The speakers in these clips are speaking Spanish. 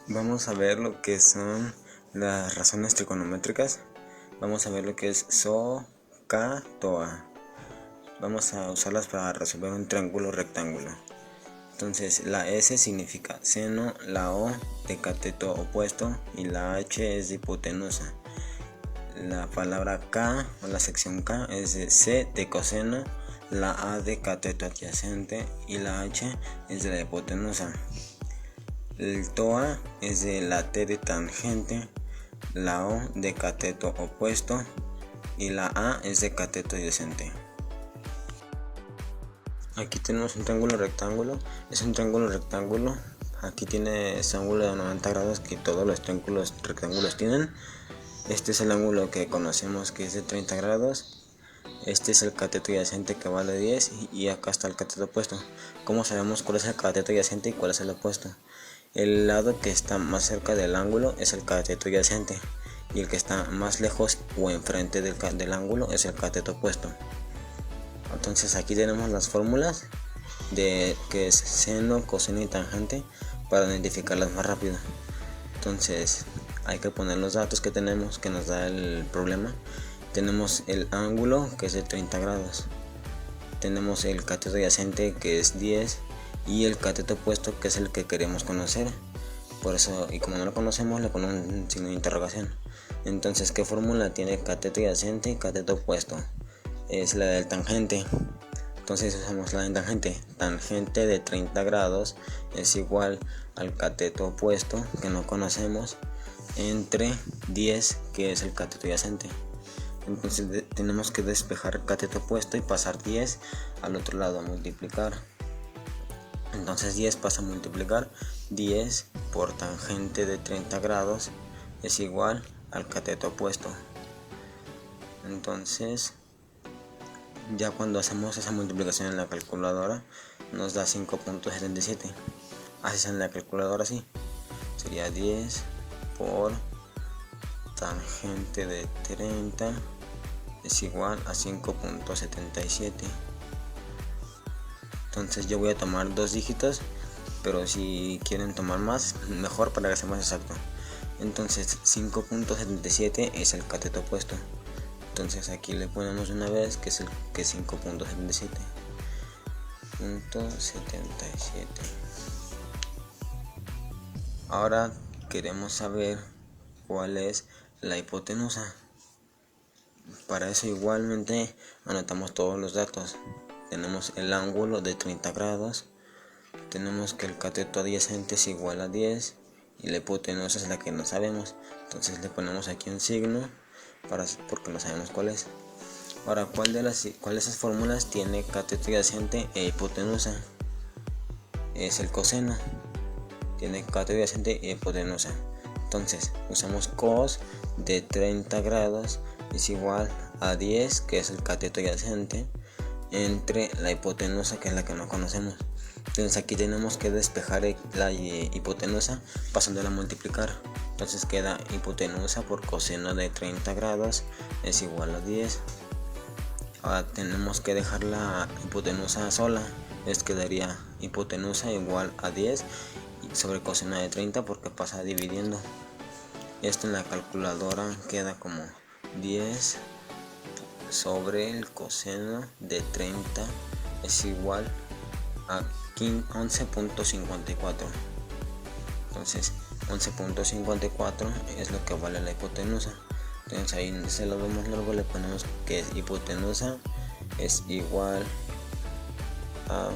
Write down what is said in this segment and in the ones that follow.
Vamos a ver lo que son las razones trigonométricas. Vamos a ver lo que es SO, K, TOA. Vamos a usarlas para resolver un triángulo rectángulo. Entonces la S significa seno, la O de cateto opuesto y la H es de hipotenusa. La palabra K o la sección K es de C de coseno, la A de cateto adyacente y la H es de la hipotenusa. El TOA es de la T de tangente, la O de cateto opuesto y la A es de cateto adyacente. Aquí tenemos un triángulo rectángulo. Es un triángulo rectángulo. Aquí tiene ese ángulo de 90 grados que todos los triángulos rectángulos tienen. Este es el ángulo que conocemos que es de 30 grados. Este es el cateto adyacente que vale 10 y acá está el cateto opuesto. ¿Cómo sabemos cuál es el cateto adyacente y cuál es el opuesto? El lado que está más cerca del ángulo es el cateto adyacente y el que está más lejos o enfrente del ángulo es el cateto opuesto. Entonces aquí tenemos las fórmulas de que es seno, coseno y tangente para identificarlas más rápido. Entonces hay que poner los datos que tenemos que nos da el problema. Tenemos el ángulo que es de 30 grados. Tenemos el cateto adyacente que es 10 y el cateto opuesto que es el que queremos conocer. Por eso, y como no lo conocemos, le ponemos un signo de interrogación. Entonces, ¿qué fórmula tiene cateto adyacente y cateto opuesto? Es la del tangente. Entonces usamos la del tangente. Tangente de 30 grados es igual al cateto opuesto que no conocemos entre 10 que es el cateto adyacente. Entonces tenemos que despejar el cateto opuesto y pasar 10 al otro lado a multiplicar. Entonces 10 pasa a multiplicar. 10 por tangente de 30 grados es igual al cateto opuesto. Entonces ya cuando hacemos esa multiplicación en la calculadora nos da 5.77. Haces en la calculadora así. Sería 10 por tangente de 30 es igual a 5.77. Entonces yo voy a tomar dos dígitos, pero si quieren tomar más, mejor para que sea más exacto. Entonces 5.77 es el cateto opuesto. Entonces aquí le ponemos una vez que es el que 5.77. Ahora queremos saber cuál es la hipotenusa. Para eso igualmente anotamos todos los datos. Tenemos el ángulo de 30 grados. Tenemos que el cateto adyacente es igual a 10 y la hipotenusa es la que no sabemos. Entonces le ponemos aquí un signo porque no sabemos cuál es. Ahora, ¿cuál de esas fórmulas tiene cateto adyacente e hipotenusa? Es el coseno. Tiene cateto adyacente e hipotenusa. Entonces usamos cos de 30 grados es igual a 10 que es el cateto adyacente entre la hipotenusa que es la que no conocemos. Entonces aquí tenemos que despejar la hipotenusa pasándola a multiplicar. Entonces queda hipotenusa por coseno de 30 grados es igual a 10. Ahora tenemos que dejar la hipotenusa sola. Quedaría hipotenusa igual a 10 sobre coseno de 30 porque pasa dividiendo. Esto en la calculadora queda como 10 sobre el coseno de 30 es igual a 11.54. Entonces 11.54 es lo que vale la hipotenusa. Entonces ahí se lo vemos, luego le ponemos que es hipotenusa es igual a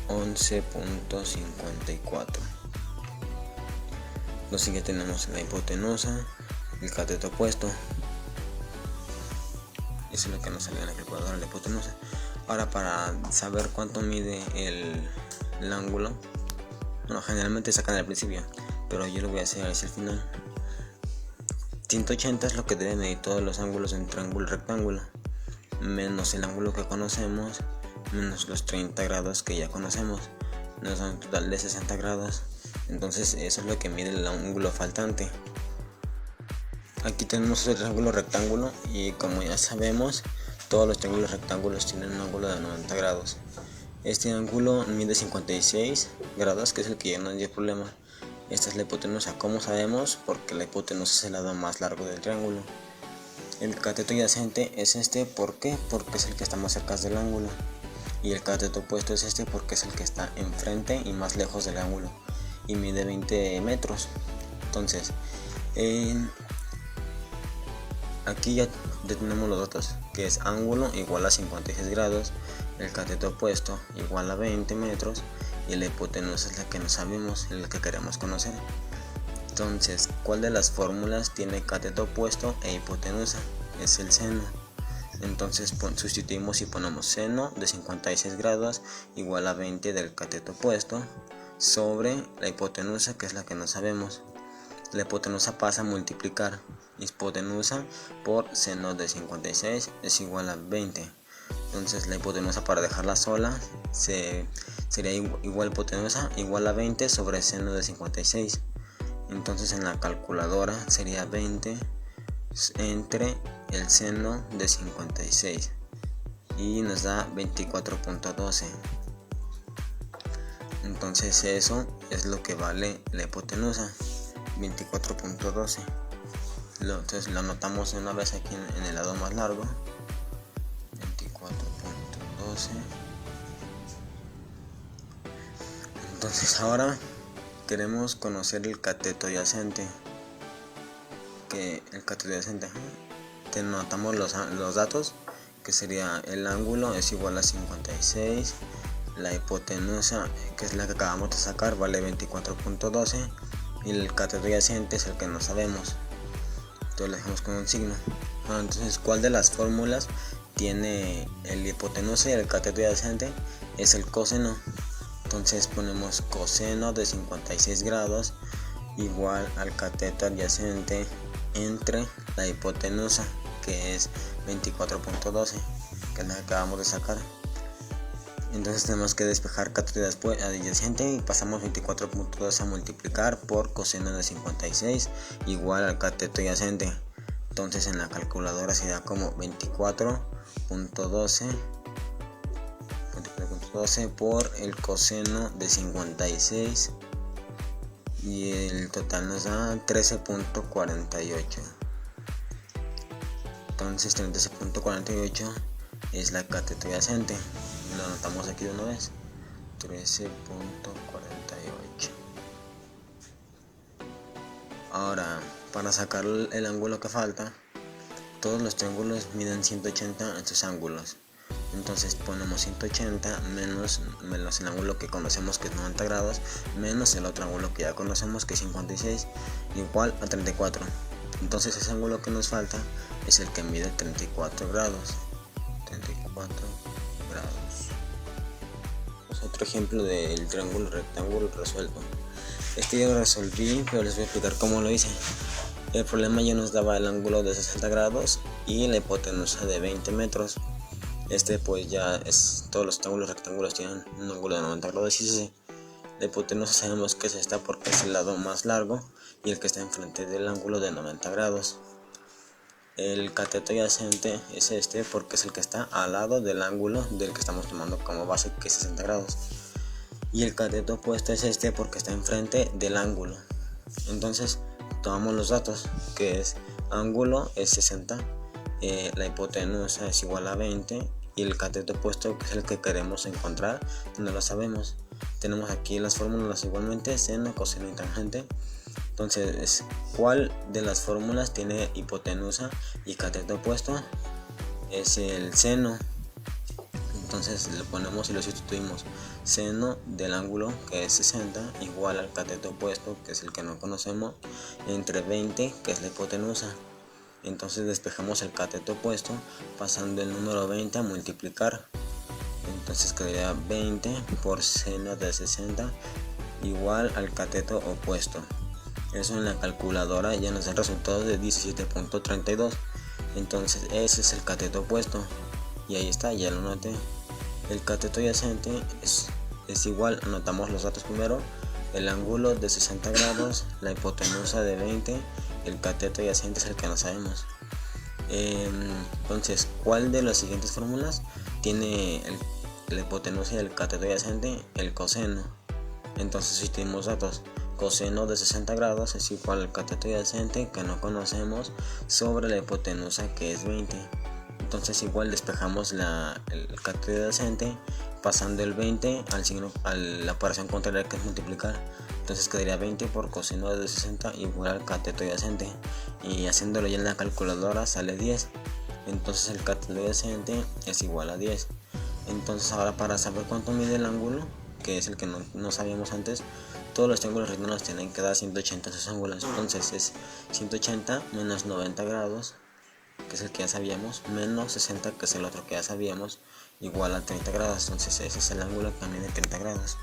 11.54. Entonces ya tenemos la hipotenusa, el cateto opuesto. Eso es lo que nos sale en la calculadora, la hipotenusa. Ahora, para saber cuánto mide el ángulo, bueno, generalmente sacan al principio, pero yo lo voy a hacer hacia el final. 180 es lo que deben medir todos los ángulos en triángulo rectángulo, menos el ángulo que conocemos, menos los 30 grados que ya conocemos, nos da un total de 60 grados. Entonces eso es lo que mide el ángulo faltante. Aquí tenemos el triángulo rectángulo y como ya sabemos, todos los triángulos rectángulos tienen un ángulo de 90 grados. Este ángulo mide 56 grados, que es el que ya nos dio problema. Esta es la hipotenusa. ¿Cómo sabemos? Porque la hipotenusa es el lado más largo del triángulo. El cateto adyacente es este, ¿por qué? Porque es el que está más cerca del ángulo. Y el cateto opuesto es este porque es el que está enfrente y más lejos del ángulo. Y mide 20 metros. Entonces, aquí ya tenemos los datos, que es ángulo igual a 56 grados, el cateto opuesto igual a 20 metros y la hipotenusa es la que no sabemos, es la que queremos conocer. Entonces, ¿cuál de las fórmulas tiene cateto opuesto e hipotenusa? Es el seno. Entonces sustituimos y ponemos seno de 56 grados igual a 20 del cateto opuesto sobre la hipotenusa, que es la que no sabemos. La hipotenusa pasa a multiplicar. Hipotenusa por seno de 56 es igual a 20. Entonces la hipotenusa, para dejarla sola, sería igual hipotenusa igual a 20 sobre seno de 56. Entonces en la calculadora sería 20 entre el seno de 56 y nos da 24.12. Entonces eso es lo que vale la hipotenusa, 24.12. Entonces lo anotamos una vez aquí en el lado más largo, 24.12. Entonces ahora queremos conocer el cateto adyacente, que el cateto adyacente, te anotamos los datos, que sería el ángulo es igual a 56, la hipotenusa, que es la que acabamos de sacar, vale 24.12 y el cateto adyacente es el que no sabemos, entonces lo dejamos con un signo. Entonces, ¿cuál de las fórmulas tiene el hipotenusa y el cateto adyacente? Es el coseno. Entonces ponemos coseno de 56 grados igual al cateto adyacente entre la hipotenusa, que es 24.12, que es la que acabamos de sacar. Entonces tenemos que despejar cateto adyacente y pasamos 24.12 a multiplicar por coseno de 56 igual al cateto adyacente. Entonces en la calculadora sería como 24.12 por el coseno de 56 y el total nos da 13.48. Entonces 13.48 es la cateto adyacente. Lo anotamos aquí de una vez, 13.48. Ahora, para sacar el ángulo que falta, todos los triángulos miden 180 en sus ángulos. Entonces ponemos 180 menos el ángulo que conocemos, que es 90 grados, menos el otro ángulo que ya conocemos, que es 56, igual a 34. Entonces ese ángulo que nos falta es el que mide 34 grados. 34 grados. Otro ejemplo del triángulo rectángulo resuelto. Este ya lo resolví, pero les voy a explicar cómo lo hice. El problema ya nos daba el ángulo de 60 grados y la hipotenusa de 20 metros. Pues ya es, todos los triángulos rectángulos tienen un ángulo de 90 grados y la hipotenusa sabemos que es esta porque es el lado más largo y el que está enfrente del ángulo de 90 grados. El cateto adyacente es este porque es el que está al lado del ángulo del que estamos tomando como base, que es 60 grados. Y el cateto opuesto es este porque está enfrente del ángulo. Entonces tomamos los datos, que es ángulo es 60, la hipotenusa es igual a 20 y el cateto opuesto, que es el que queremos encontrar, no lo sabemos. Tenemos aquí las fórmulas igualmente, seno, coseno y tangente. Entonces, ¿cuál de las fórmulas tiene hipotenusa y cateto opuesto? Es el seno. Entonces le ponemos y lo sustituimos. Seno del ángulo, que es 60, igual al cateto opuesto, que es el que no conocemos, entre 20, que es la hipotenusa. Entonces despejamos el cateto opuesto pasando el número 20 a multiplicar. Entonces quedaría 20 por seno de 60 igual al cateto opuesto. Eso en la calculadora ya nos da el resultado de 17.32. Entonces ese es el cateto opuesto y ahí está, ya lo noté. El cateto adyacente es igual, anotamos los datos primero, el ángulo de 60 grados, la hipotenusa de 20, el cateto adyacente es el que no sabemos. Entonces, ¿cuál de las siguientes fórmulas tiene la hipotenusa y el cateto adyacente, el coseno. Entonces si tenemos datos, coseno de 60 grados es igual al cateto adyacente, que no conocemos, sobre la hipotenusa, que es 20. Entonces igual despejamos el cateto adyacente pasando el 20 al signo, a la operación contraria, que es multiplicar. Entonces quedaría 20 por coseno de 60 igual al cateto adyacente, y haciéndolo ya en la calculadora sale 10. Entonces el cateto adyacente es igual a 10. Entonces ahora, para saber cuánto mide el ángulo, que es el que no sabíamos antes, todos los triángulos rectángulos tienen que dar 180 sus ángulos. Entonces es 180 menos 90 grados, que es el que ya sabíamos, menos 60, que es el otro que ya sabíamos, igual a 30 grados. Entonces ese es el ángulo que mide 30 grados.